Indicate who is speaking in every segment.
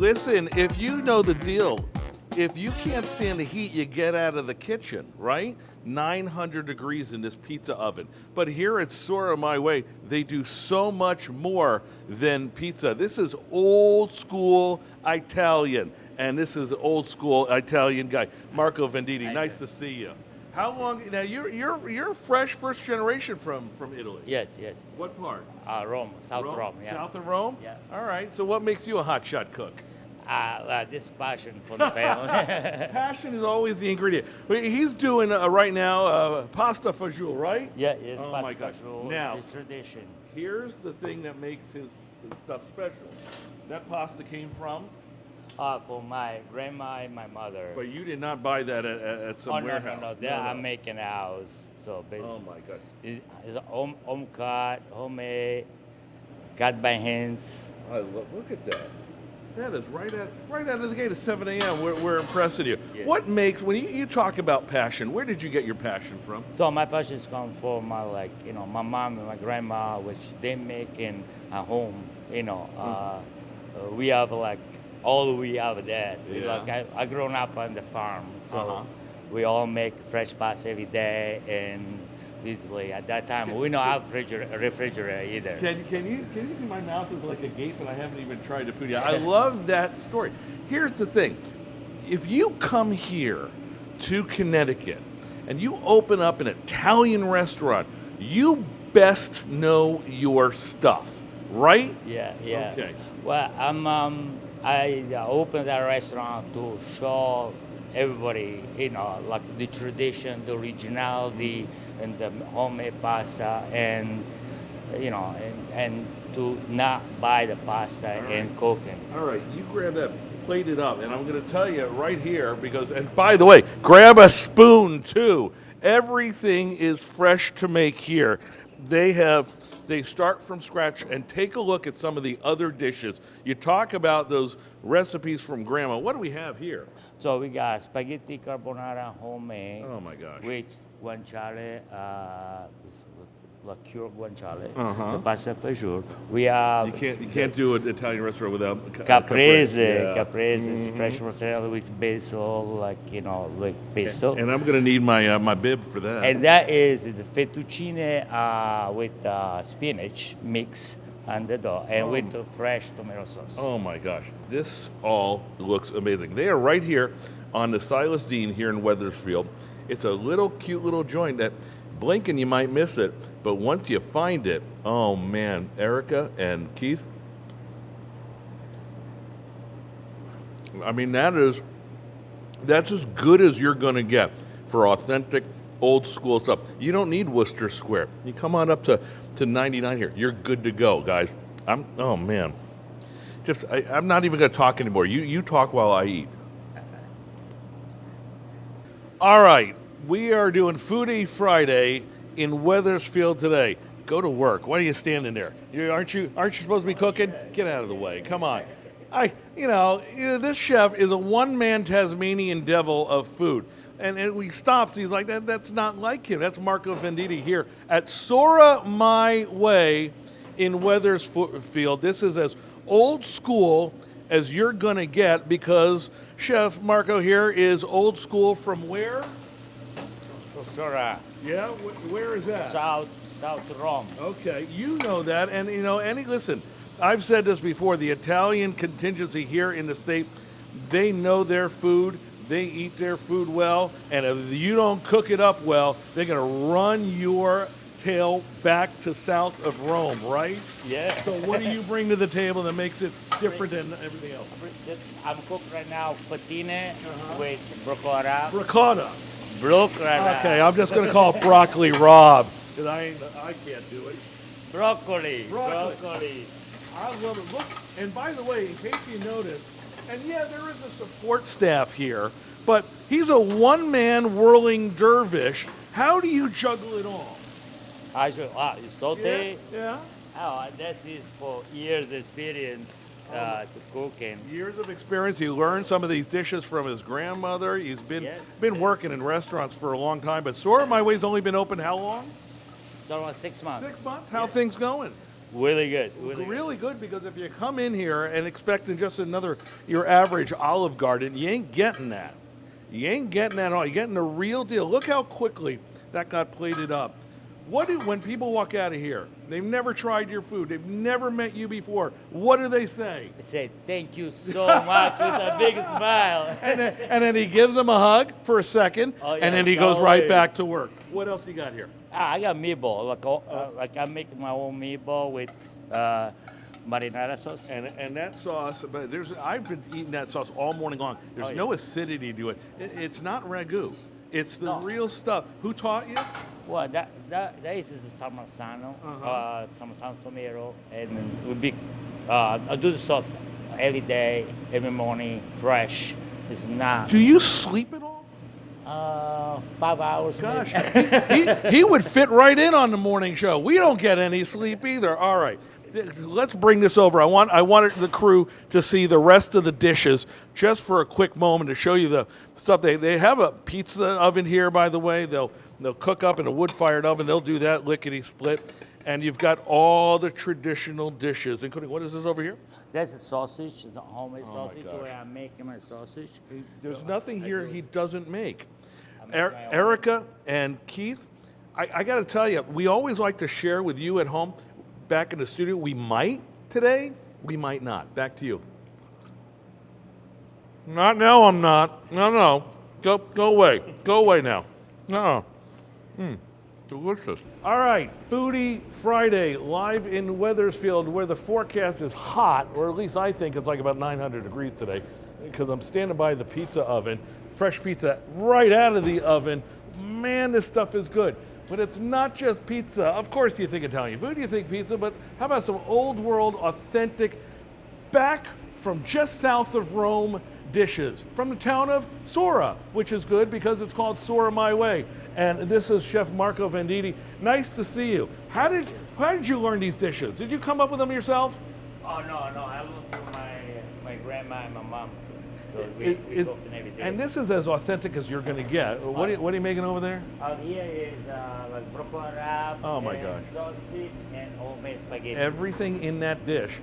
Speaker 1: Listen, if you know the deal, if you can't stand the heat, you get out of the kitchen, right? 900 degrees in this pizza oven. But here at Sora My Way, they do so much more than pizza. This is old school Italian, and this is old school Italian guy, Marco Venditti. Nice to see you. How long? Now you're fresh, first generation from Italy.
Speaker 2: Yes, yes.
Speaker 1: What part?
Speaker 2: Rome, South Rome. Yeah.
Speaker 1: South of Rome.
Speaker 2: Yeah.
Speaker 1: All right. So what makes you a hotshot cook?
Speaker 2: This passion for the family.
Speaker 1: Passion is always the ingredient. He's doing right now pasta fagioli, right?
Speaker 2: Yeah, it's
Speaker 1: Oh
Speaker 2: pasta
Speaker 1: my gosh.
Speaker 2: fagioli,
Speaker 1: Now,
Speaker 2: it's tradition.
Speaker 1: here's the thing that makes his stuff special. That pasta came from,
Speaker 2: For my grandma and my mother.
Speaker 1: but you did not buy that at some
Speaker 2: Oh, no,
Speaker 1: warehouse.
Speaker 2: no, no. That I'm making a house. So basically,
Speaker 1: Oh my God.
Speaker 2: it's home cut, homemade, cut by hands.
Speaker 1: Look at that. That is right out of the gate at 7 a.m. We're impressing you.
Speaker 2: Yeah.
Speaker 1: What makes, when you talk about passion, where did you get your passion from?
Speaker 2: So my passions come from my my mom and my grandma, which they make in a home. We have all we have there. So,
Speaker 1: Yeah.
Speaker 2: I grown up on the farm, so
Speaker 1: Uh-huh.
Speaker 2: we all make fresh pasta every day. And basically at that time we don't have refrigerator either.
Speaker 1: Can you see my mouth is like a gape and I haven't even tried to food yet. I love that story. Here's the thing. If you come here to Connecticut and you open up an Italian restaurant, you best know your stuff, right?
Speaker 2: Yeah, yeah.
Speaker 1: Okay.
Speaker 2: Well, I opened a restaurant to show everybody, like the tradition, the originality, and the homemade pasta, and and to not buy the pasta and cook it.
Speaker 1: All right, you grab that, plate it up, and I'm going to tell you right here because, and by the way, grab a spoon too. Everything is fresh to make here. They start from scratch, and take a look at some of the other dishes. You talk about those recipes from Grandma. What do we have here?
Speaker 2: So we got spaghetti carbonara homemade.
Speaker 1: Oh my gosh.
Speaker 2: With guanciale, liqueur guanciale,
Speaker 1: Uh-huh.
Speaker 2: the pasta fagioli. We have
Speaker 1: You can't do an Italian restaurant without
Speaker 2: caprese.
Speaker 1: Yeah.
Speaker 2: Caprese is fresh mozzarella with basil, like pesto.
Speaker 1: And I'm going to need my bib for that.
Speaker 2: And that is the fettuccine with spinach mix and the dough, and with the fresh tomato sauce.
Speaker 1: Oh my gosh, this all looks amazing. They are right here on the Silas Dean here in Wethersfield. It's a cute little joint that blinking you might miss it, but once you find it, oh man, Erica and Keith, I mean that's as good as you're gonna get for authentic old school stuff. You don't need Worcester Square. You come on up to 99 here. You're good to go, guys. Oh man. I'm not even gonna talk anymore. You talk while I eat. All right, we are doing Foodie Friday in Wethersfield today. Go to work. Why are you standing there? Aren't you supposed to be cooking? Get out of the way. Come on. This chef is a one-man Tasmanian devil of food. And he stops. He's like, that's not like him. That's Marco Venditti here at Sora My Way in Wethersfield. This is as old school as you're going to get because Chef Marco here is old school from where?
Speaker 2: Sora.
Speaker 1: Yeah, where is that?
Speaker 2: South Rome.
Speaker 1: Okay, you know that. And, listen, I've said this before, the Italian contingency here in the state, they know their food. They eat their food well, and if you don't cook it up well, they're going to run your tail back to south of Rome, right?
Speaker 2: Yeah.
Speaker 1: So what do you bring to the table that makes it different than everything else?
Speaker 2: I'm cooking right now patine with broccoli.
Speaker 1: Ricotta.
Speaker 2: Broccoli.
Speaker 1: Okay, I'm just going to call it Broccoli Rob, because I can't do it.
Speaker 2: Broccoli.
Speaker 1: I love it. Look, and by the way, in case you noticed, and yeah, there is a support staff here, but he's a one-man whirling dervish. How do you juggle it all?
Speaker 2: You saute.
Speaker 1: Yeah.
Speaker 2: Oh, that is for years experience to cooking.
Speaker 1: Years of experience. He learned some of these dishes from his grandmother. He's been working in restaurants for a long time. But Sora My Way's only been open how long?
Speaker 2: So 6 months.
Speaker 1: 6 months. How things going?
Speaker 2: Really good.
Speaker 1: Really good, because if you come in here and expecting just your average Olive Garden, you ain't getting that. You ain't getting that at all. You're getting the real deal. Look how quickly that got plated up. When people walk out of here, they've never tried your food, they've never met you before, what do they say?
Speaker 2: I say thank you so much with a big smile.
Speaker 1: And then he gives them a hug for a second, and then he goes right back to work. What else you got here?
Speaker 2: I got meatball, like I make my own meatball with marinara sauce.
Speaker 1: And that sauce, but I've been eating that sauce all morning long. There's no acidity to it. It's not ragu. It's the real stuff. Who taught you?
Speaker 2: Well, that is Parmesan, Parmesan tomato, and we be I do the sauce every day, every morning, fresh. It's not.
Speaker 1: Do you sleep at all?
Speaker 2: 5 hours.
Speaker 1: Gosh, he would fit right in on the morning show. We don't get any sleep either. All right. Let's bring this over. I wanted the crew to see the rest of the dishes just for a quick moment to show you the stuff. They have a pizza oven here, by the way. They'll cook up in a wood-fired oven. They'll do that lickety-split. And you've got all the traditional dishes, including, what is this over here?
Speaker 2: That's a sausage. It's a homemade sausage where I'm making my sausage.
Speaker 1: There's nothing here he doesn't make. Erica and Keith, I got to tell you, we always like to share with you at home. Back in the studio, we might today, we might not. Back to you. Not now, I'm not. No. Go away. Go away now. No. Delicious. All right, Foodie Friday, live in Wethersfield, where the forecast is hot, or at least I think it's like about 900 degrees today, because I'm standing by the pizza oven. Fresh pizza right out of the oven. Man, this stuff is good. But it's not just pizza. Of course you think Italian food, you think pizza, but how about some old world, authentic, back from just south of Rome dishes from the town of Sora, which is good because it's called Sora My Way. And this is Chef Marco Venditti. Nice to see you. How did you learn these dishes? Did you come up with them yourself?
Speaker 2: Oh, no. I learned from my grandma and my mom. So we cook every day.
Speaker 1: And this is as authentic as you're going to get. What are you making over there?
Speaker 2: Here is like broccoli wrap, sausage, and homemade spaghetti.
Speaker 1: Everything in that dish,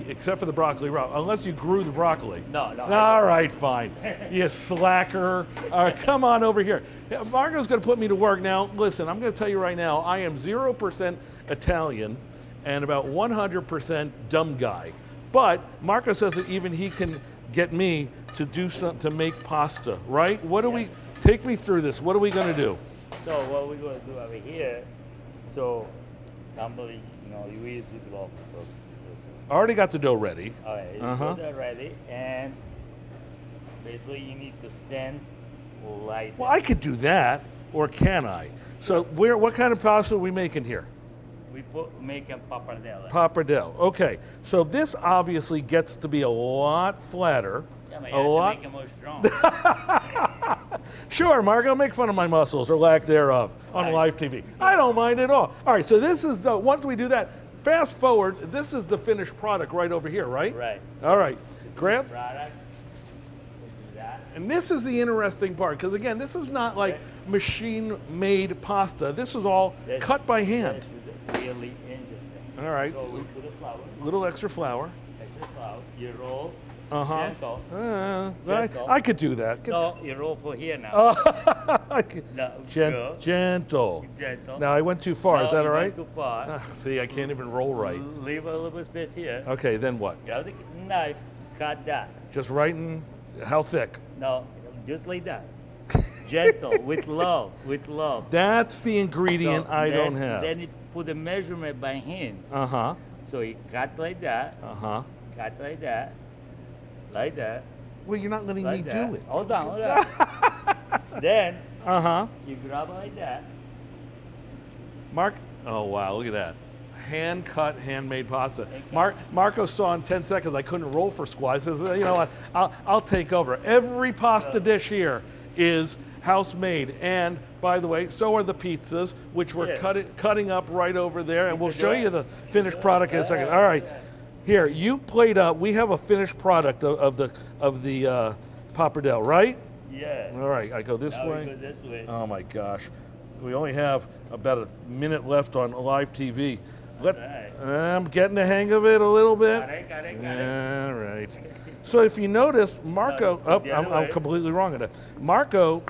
Speaker 1: except for the broccoli wrap, unless you grew the broccoli.
Speaker 2: No.
Speaker 1: All right, fine. You slacker. All right, come on over here. Marco's going to put me to work now. Listen, I'm going to tell you right now, I am 0% Italian and about 100% dumb guy. But Marco says that even he can get me to do something, to make pasta, right? Take me through this. What are we going to do?
Speaker 2: So what we're going to do over here, so normally, you use it well.
Speaker 1: I already got the dough ready.
Speaker 2: All right, you got that ready, and basically you need to stand like that.
Speaker 1: Well, I could do that, or can I? So what kind of pasta are we making here?
Speaker 2: We make a pappardelle.
Speaker 1: Pappardelle. Okay. So this obviously gets to be a lot flatter.
Speaker 2: Yeah, but you have to make it more strong.
Speaker 1: Sure, Marco, make fun of my muscles or lack thereof on live TV. I don't mind at all. All right, so this is, once we do that, fast forward, this is the finished product right over here, right?
Speaker 2: Right.
Speaker 1: All right. Grant?
Speaker 2: Product. That.
Speaker 1: And this is the interesting part, because again, this is not like machine-made pasta. This is all cut by hand.
Speaker 2: This is really interesting.
Speaker 1: All right.
Speaker 2: So we put the flour.
Speaker 1: Little extra flour.
Speaker 2: You roll.
Speaker 1: Gentle.
Speaker 2: Gentle.
Speaker 1: I could do that.
Speaker 2: No, you roll for here now.
Speaker 1: Gentle.
Speaker 2: Gentle.
Speaker 1: Now I went too far. Is that all right?
Speaker 2: Too far.
Speaker 1: See, I can't even roll right.
Speaker 2: Leave a little bit space here.
Speaker 1: Okay, then what?
Speaker 2: You have the knife. Cut that.
Speaker 1: Just right in. How thick?
Speaker 2: No, just like that. Gentle, with love,
Speaker 1: That's the ingredient I don't have.
Speaker 2: Then you put the measurement by hands. So you cut like that. Cut like that. Like that.
Speaker 1: Well, you're not letting me do it.
Speaker 2: Hold on. Then you grab it like that.
Speaker 1: Mark. Oh wow! Look at that. Hand cut, handmade pasta. Marco saw in 10 seconds I couldn't roll for squats. Says, you know what? I'll take over. Every pasta dish here is house made. And by the way, so are the pizzas, which we're cutting up right over there. And we'll show you the finished product in a second. All right. Here, you plate up. We have a finished product of the pappardelle, right?
Speaker 2: Yeah.
Speaker 1: All right, I go this way.
Speaker 2: We go this way.
Speaker 1: Oh my gosh, we only have about a minute left on live TV. I'm getting the hang of it a little bit.
Speaker 2: Got it.
Speaker 1: All right. So if you notice, Marco, I'm completely wrong on that. Marco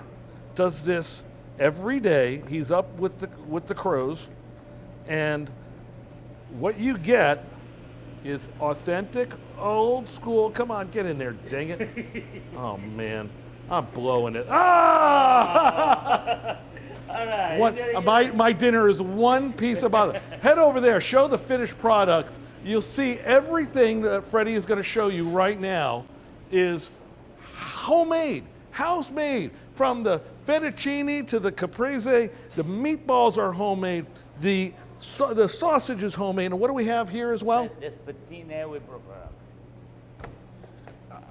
Speaker 1: does this every day. He's up with the crows, and what you get is authentic, old school. Come on, get in there, dang it. Oh, man. I'm blowing it. Ah!
Speaker 2: All right.
Speaker 1: My dinner is one piece of butter. Head over there, show the finished products. You'll see everything that Freddie is going to show you right now is homemade, house-made. From the fettuccine to the caprese, the meatballs are homemade. The sausage is homemade. And what do we have here as well?
Speaker 2: This patine we prepare.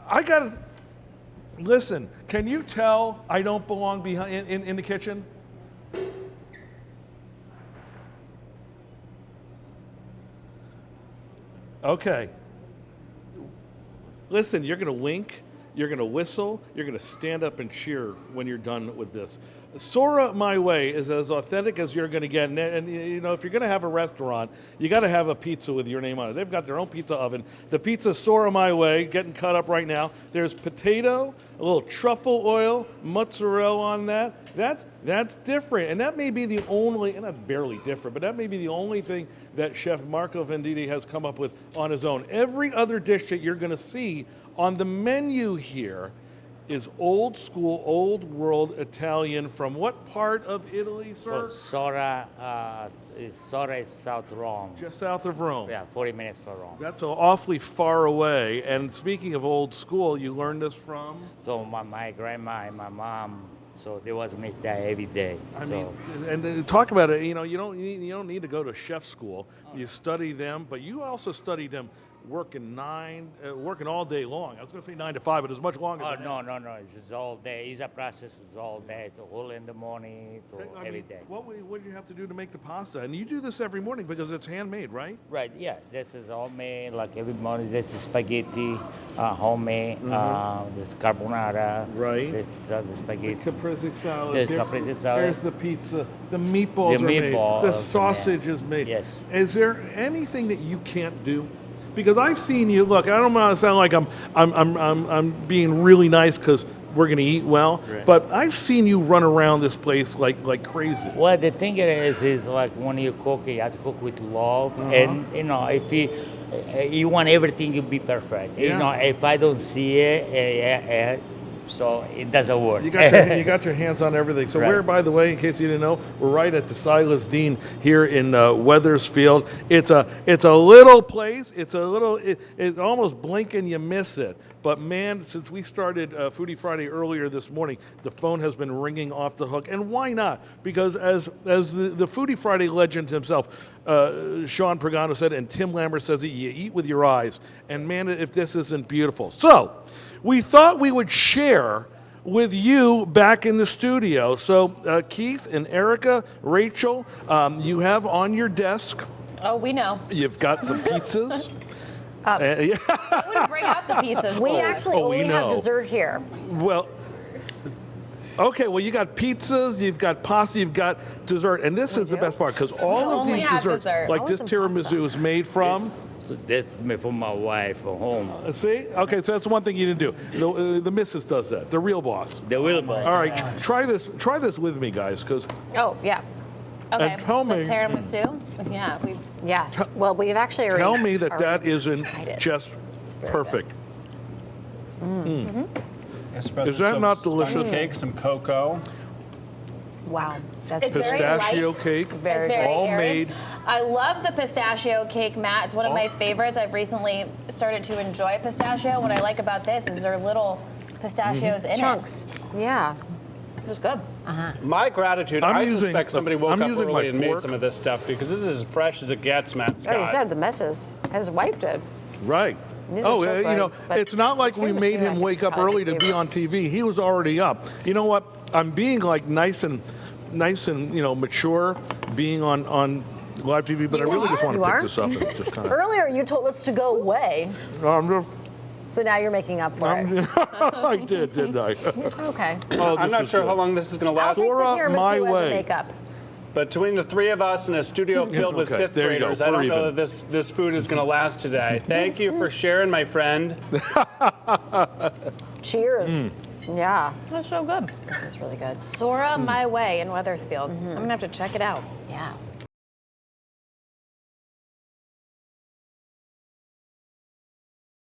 Speaker 1: I got to listen. Can you tell I don't belong behind in the kitchen? Okay. Listen, you're going to wink, you're going to whistle, you're going to stand up and cheer when you're done with this. Sora My Way is as authentic as you're going to get. And you know, if you're going to have a restaurant, you got to have a pizza with your name on it. They've got their own pizza oven. The pizza Sora My Way, getting cut up right now. There's potato, a little truffle oil, mozzarella on that. That's different. And that may be the only, and that's barely different, but that may be the only thing that Chef Marco Venditti has come up with on his own. Every other dish that you're going to see on the menu here is old school, old world Italian. From what part of Italy, sir?
Speaker 2: Well, Sora is South Rome.
Speaker 1: Just south of Rome.
Speaker 2: Yeah, 40 minutes from Rome.
Speaker 1: That's awfully far away. And speaking of old school, you learned this from?
Speaker 2: So my grandma and my mom, so they was make that every day.
Speaker 1: I mean, and talk about it. You know, you don't need to go to chef school. You study them, but you also study them working all day long. I was going to say 9 to 5, but it's much longer.
Speaker 2: Oh, no. It's all day. It's a process. It's all day. It's all in the morning to every day.
Speaker 1: What do you have to do to make the pasta? And you do this every morning because it's handmade, right?
Speaker 2: Right. Yeah. This is homemade. Like every morning, this is spaghetti, homemade. This carbonara.
Speaker 1: Right.
Speaker 2: This is the spaghetti.
Speaker 1: The caprese salad.
Speaker 2: This caprese salad.
Speaker 1: There's the pizza. The meatballs are made. The sausage is made.
Speaker 2: Yes.
Speaker 1: Is there anything that you can't do? Because I've seen you. Look, I don't want to sound like I'm being really nice because we're going to eat well,
Speaker 2: right.
Speaker 1: But I've seen you run around this place like crazy.
Speaker 2: Well, the thing is like when you cook, you have to cook with love, and you know if you want everything to be perfect.
Speaker 1: Yeah.
Speaker 2: You know, if I don't see it, so it doesn't work.
Speaker 1: You got your hands on everything. So
Speaker 2: right.
Speaker 1: We're, by the way, in case you didn't know, we're right at the Silas Dean here in Wethersfield. It's a little place. It's almost blink and you miss it. But man, since we started Foodie Friday earlier this morning, the phone has been ringing off the hook. And why not? Because as the Foodie Friday legend himself, Sean Pagano said, and Tim Lambert says, you eat with your eyes. And man, if this isn't beautiful. So we thought we would share with you back in the studio. So Keith and Erica, Rachel, you have on your desk.
Speaker 3: Oh, we know.
Speaker 1: You've got some pizzas.
Speaker 3: I would bring out the pizzas.
Speaker 4: We actually only have dessert here.
Speaker 1: Well, okay, well, you got pizzas, you've got pasta, you've got dessert. And this is the best part because all of these desserts, like this tiramisu is made from?
Speaker 2: So this made for my wife at home.
Speaker 1: See? Okay, so that's one thing you didn't do. The missus does that, the real boss.
Speaker 2: The real boss.
Speaker 1: All right, try this with me, guys, because...
Speaker 4: Oh, yeah.
Speaker 3: Okay,
Speaker 1: and tell me...
Speaker 3: the tiramisu? Yeah.
Speaker 4: Yes. Well, we've actually already...
Speaker 1: Tell me that isn't just perfect.
Speaker 5: Espresso
Speaker 1: Is that not
Speaker 5: soaked
Speaker 1: delicious?
Speaker 5: Sponge cake, some cocoa.
Speaker 4: Wow. That's
Speaker 3: It's very
Speaker 1: pistachio
Speaker 3: light.
Speaker 1: cake,
Speaker 3: It's very
Speaker 1: all
Speaker 3: airy.
Speaker 1: made.
Speaker 3: I love the pistachio cake, Matt. It's one of my favorites. I've recently started to enjoy pistachio. What I like about this is there are little pistachios in
Speaker 4: chunks. Yeah.
Speaker 3: It was good.
Speaker 5: My gratitude,
Speaker 1: I'm
Speaker 5: I
Speaker 1: using-
Speaker 5: suspect somebody woke
Speaker 1: I'm
Speaker 5: up
Speaker 1: using my
Speaker 5: early and made
Speaker 1: fork.
Speaker 5: some of this stuff because this is as fresh as it gets, Matt
Speaker 4: Oh,
Speaker 5: Scott.
Speaker 4: he said the messes. His wife did.
Speaker 1: Right.
Speaker 4: These are
Speaker 1: Oh,
Speaker 4: so
Speaker 1: you know,
Speaker 4: good, but
Speaker 1: it's not like we
Speaker 4: tiramisu,
Speaker 1: made
Speaker 4: I
Speaker 1: him
Speaker 4: think,
Speaker 1: wake
Speaker 4: is
Speaker 1: up
Speaker 4: probably
Speaker 1: early to
Speaker 4: my
Speaker 1: be on TV. He was already up. You know what? I'm being like nice and mature, being on live TV, but I really just want to
Speaker 4: You
Speaker 1: pick
Speaker 4: are?
Speaker 1: this up and just kind of.
Speaker 4: Earlier, you told us to go away,
Speaker 1: I'm just,
Speaker 4: so now you're making up for it.
Speaker 1: I did, didn't I?
Speaker 4: Okay.
Speaker 1: Oh,
Speaker 5: I'm
Speaker 1: this
Speaker 5: not
Speaker 1: is
Speaker 5: sure
Speaker 1: good.
Speaker 5: how long this is going to
Speaker 4: I'll
Speaker 5: last.
Speaker 4: take the
Speaker 1: Sora My
Speaker 4: tiramisu as
Speaker 1: Way.
Speaker 4: a makeup.
Speaker 5: But between the three of us in a studio filled with
Speaker 1: Okay,
Speaker 5: fifth
Speaker 1: there you go.
Speaker 5: graders, I
Speaker 1: We're
Speaker 5: don't know
Speaker 1: even.
Speaker 5: that this food is going to last today. Thank you for sharing, my friend.
Speaker 4: Cheers. Yeah,
Speaker 3: That's so good.
Speaker 4: this is really good.
Speaker 3: Sora My Way in Wethersfield. I'm gonna have to check it out.
Speaker 4: Yeah.